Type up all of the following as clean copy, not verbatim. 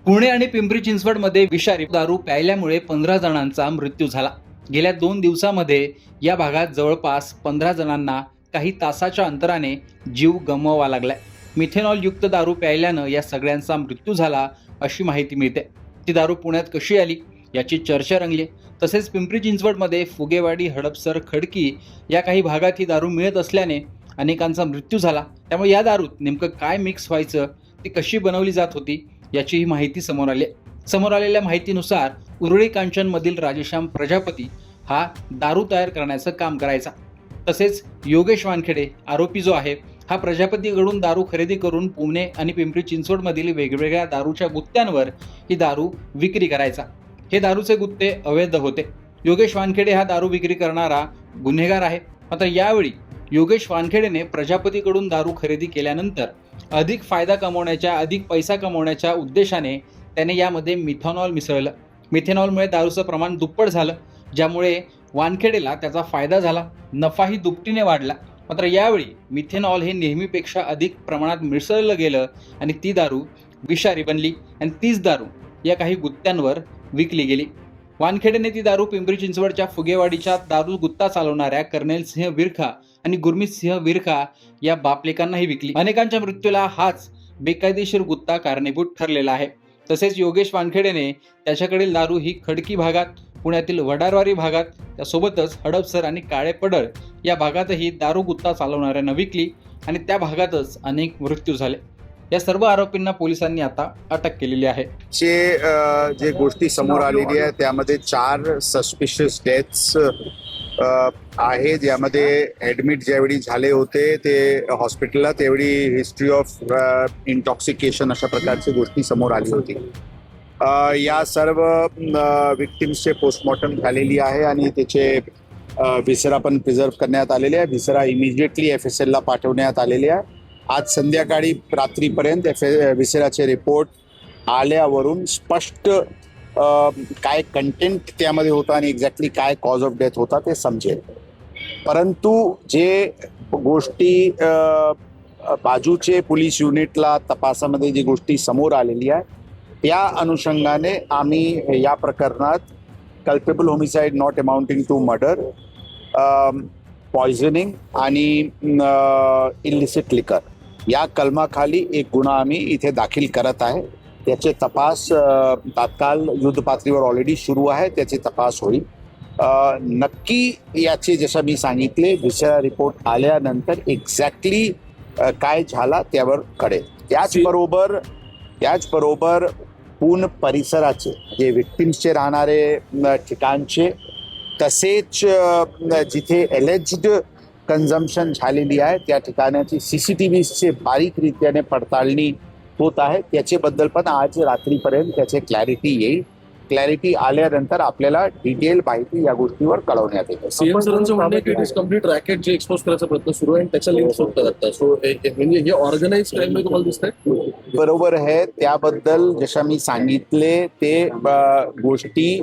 पुणे आणि पिंपरी चिंचवडमध्ये विषारी दारू प्यायल्यामुळे 15 जणांचा मृत्यू झाला। गेल्या 2 दिवसांमध्ये या भागात जवळपास 15 जणांना काही तासाच्या अंतराने जीव गमवावा लागलाय। मिथेनॉल युक्त दारू प्यायल्यानं या सगळ्यांचा मृत्यू झाला अशी माहिती मिळते। ती दारू पुण्यात कशी आली याची चर्चा रंगली। तसेच पिंपरी चिंचवडमध्ये फुगेवाडी, हडपसर, खडकी या काही भागात ही दारू मिळत असल्याने अनेकांचा मृत्यू झाला। त्यामुळे या दारूत नेमकं काय मिक्स व्हायचं, ती कशी बनवली जात होती याची ही माहिती समोर आली। समोर आलेल्या माहितीनुसार उरुळी कांचनमधील राजेश्याम प्रजापती हा दारू तयार करण्याचं काम करायचा। तसेच योगेश वानखेडे आरोपी जो आहे हा प्रजापतीकडून दारू खरेदी करून पुणे आणि पिंपरी चिंचवडमधील वेगवेगळ्या दारूच्या गुत्त्यांवर ही दारू विक्री करायचा। हे दारूचे गुत्ते अवैध होते। योगेश वानखेडे हा दारू विक्री करणारा गुन्हेगार आहे। मात्र यावेळी योगेश वानखेडेने प्रजापतीकडून दारू खरेदी केल्यानंतर अधिक फायदा कमवण्याच्या, अधिक पैसा कमवण्याच्या उद्देशाने त्याने यामध्ये मिथेनॉल मिसळलं। मिथेनॉलमुळे दारूचं प्रमाण दुप्पट झालं, ज्यामुळे वानखेडेला त्याचा फायदा झाला, नफाही दुपटीने वाढला। मात्र यावेळी मिथेनॉल हे नेहमीपेक्षा अधिक प्रमाणात मिसळलं गेलं आणि ती दारू विषारी बनली आणि तीच दारू या काही गुत्त्यांवर विकली गेली। वानखेडेने ती दारू पिंपरी चिंचवडच्या फुगेवाडीच्या दारू गुत्ता चालवणाऱ्या कर्नल सिंह विरखा आणि गुरमीत सिंह विरखा या बापलेकांनाही विकली। अनेकांच्या मृत्यूला हाच बेकायदेशीर गुत्ता कारणीभूत ठरलेला आहे। तसेच योगेश वानखेडेने त्याच्याकडील दारू ही खडकी भागात, पुण्यातील वडारवाडी भागात, त्यासोबतच हडपसर आणि काळेपडळ या भागातही दारू गुत्ता चालवणाऱ्यांना विकली आणि त्या भागातच अनेक मृत्यू झाले। या सर्व आरोपींना पोलिसांनी आता अटक केलेली आहे। जे गोष्टी समोर आलेली आहे त्यामध्ये 4 सस्पिशियस डेथ्स आहेत। यामध्ये ऍडमिट ज्यावेळी झाले होते ते हॉस्पिटलला, त्यावेळी हिस्ट्री ऑफ इंटॉक्सिकेशन अशा प्रकारची गोष्टी समोर आली होती। या सर्व विक्टिम्सचे पोस्टमॉर्टम झालेली आहे आणि त्याचे व्हिसरा पण प्रिझर्व करण्यात आलेले आहे। व्हिसरा इमिजिएटली FSL ला पाठवण्यात आलेले आहे। आज संध्याकाळी रात्रीपर्यंत व्हिसराचे रिपोर्ट आल्यावरून स्पष्ट काय कंटेंट त्यामध्ये होता आणि एक्झॅक्टली काय कॉज ऑफ डेथ होता ते समजेल। परंतु जे गोष्टी बाजूचे पोलीस युनिटला तपासामध्ये जी गोष्टी समोर आलेली आहे त्या अनुषंगाने आम्ही या प्रकरणात culpable homicide not amounting to murder, poisoning आणि इलिसिट लिकर या कलमाखाली एक गुन्हा आम्ही इथे दाखल करत आहे। त्याचे तपास तात्काळ युद्ध पातळीवर ऑलरेडी सुरू आहे, त्याचे तपास होईल। नक्की याचे जसं मी सांगितले व्हिसरा रिपोर्ट आल्यानंतर एक्झॅक्टली काय झाला त्यावर कळेल। त्याचबरोबर पूर्ण परिसराचे जे विक्टिम्सचे राहणारे ठिकाणचे, तसेच जिथे एलेज्ड कन्झम्पशन झालेली आहे त्या ठिकाणाची CCTVचे बारीकरित्याने पडताळणी होत आहे। त्याच्याबद्दल पण आज रात्रीपर्यंत त्याचे क्लॅरिटी येईल। क्लॅरिटी आल्यानंतर आपल्याला डिटेल माहिती या गोष्टीवर कळवण्यात येईल। सीएम सरांचं म्हणणं की इट कंप्लीट रॅकेट जे एक्सपोज करायचा प्रयत्न सुरू आहे आणि त्याच्या लिंक शोधतात आता। सो म्हणजे हे ऑर्गनाइज क्राईम तुम्हाला दिसतंय? बरोबर आहे। त्याबद्दल जसं मी सांगितले ते गोष्टी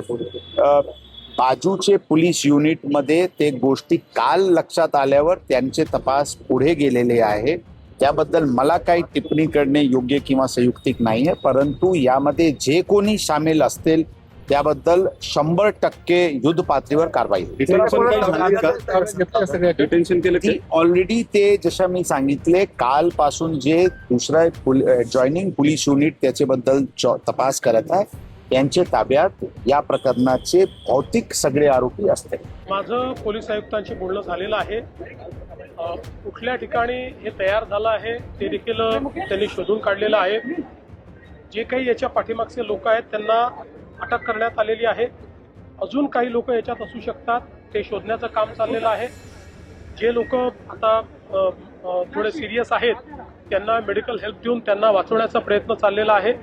बाजूचे पोलीस युनिटमध्ये ते गोष्टी काल लक्षात आल्यावर त्यांचे तपास पुढे गेलेले आहे। त्याबद्दल मला काही टिप्पणी करणे योग्य किंवा संयुक्तिक नाही आहे, परंतु यामध्ये जे कोणी सामील असतील त्याबद्दल 100% युद्ध पातळीवर कारवाई होईल। ऑलरेडी ते जसं मी सांगितले कालपासून जे दुसरा जॉईनिंग पोलीस युनिट त्याच्याबद्दल तपास करत आहे यांच्या ताब्यात या प्रकरणाचे भौतिक सगळे आरोपी असतील। माझं पोलीस आयुक्तांशी बोलणं झालेलं आहे। कुठल्या ठिकाणी हे तयार झालं आहे ते देखील त्यांनी शोधून काढलेलं आहे। जे काही याच्या पाठीमागचे लोक आहेत त्यांना अटक करण्यात आलेली आहे। अजून काही लोक याच्यात असू शकतात, ते शोधण्याचं काम चाललेलं आहे। जे लोक आता थोडे सिरियस आहेत त्यांना मेडिकल हेल्प देऊन त्यांना वाचवण्याचा प्रयत्न चाललेला आहे।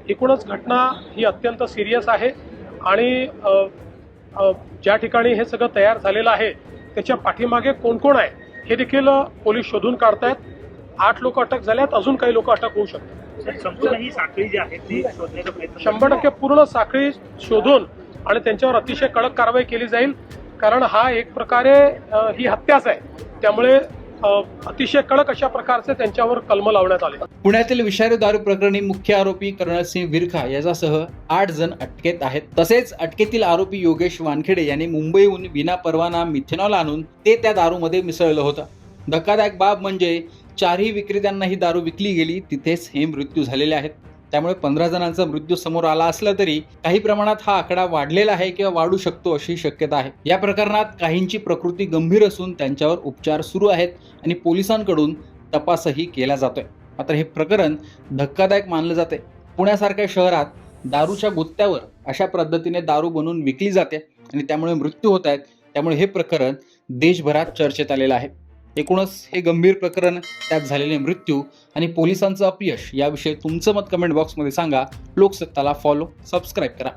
एकूणच घटना ही अत्यंत सिरियस आहे आणि ज्या ठिकाणी हे सगळं तयार झालेलं आहे त्याच्या पाठीमागे कोण कोण आहे हे देखील पोलीस शोधून काढतायत। 8 लोक अटक झाल्यात, अजून काही लोक अटक होऊ शकतात। संपूर्ण ही साखळी जी आहे ती शोधण्याचा प्रयत्न 100% पूर्ण साखळी शोधून आणि त्यांच्यावर अतिशय कडक कारवाई केली जाईल, कारण हा एक प्रकारे ही हत्याच आहे। त्यामुळे अतिशय कडक अशा प्रकारचे त्यांच्यावर कलम लावण्यात आले. पुण्यातील विषारी दारू प्रकरणी मुख्य आरोपी कर्णसिंह विरखा याच्यासह 8 जण अटकेत आहेत. तसेच अटकेतील आरोपी योगेश वानखेडे यांनी मुंबईहून विना परवाना मिथेनॉल आणून ते त्या दारूमध्ये मिसळलं होतं. धक्कादायक बाब म्हणजे 4ही विक्रेत्यांना ही दारू विकली गेली, तिथेच हे मृत्यू झालेले आहेत. त्यामुळे 15 जणांचा मृत्यू समोर आला असला तरी काही प्रमाणात हा आकडा वाढलेला आहे किंवा वाढू शकतो अशी शक्यता आहे. या प्रकरणात काहींची प्रकृती गंभीर असून त्यांच्यावर उपचार सुरू आहेत आणि पोलिसांकडून तपासही केला जातोय. मात्र हे प्रकरण धक्कादायक मानलं जाते. पुण्यासारख्या शहरात दारूच्या गुत्त्यावर अशा पद्धतीने दारू बनवून विकली जाते आणि त्यामुळे मृत्यू होत आहेत. त्यामुळे हे प्रकरण देशभरात चर्चेत आलेलं आहे. एकूणच हे गंभीर प्रकरण, त्यात झालेले मृत्यू आणि पोलिसांचं अपयश याविषयी तुमचं मत कमेंट बॉक्समध्ये सांगा. लोकसत्ताला फॉलो, सबस्क्राईब करा.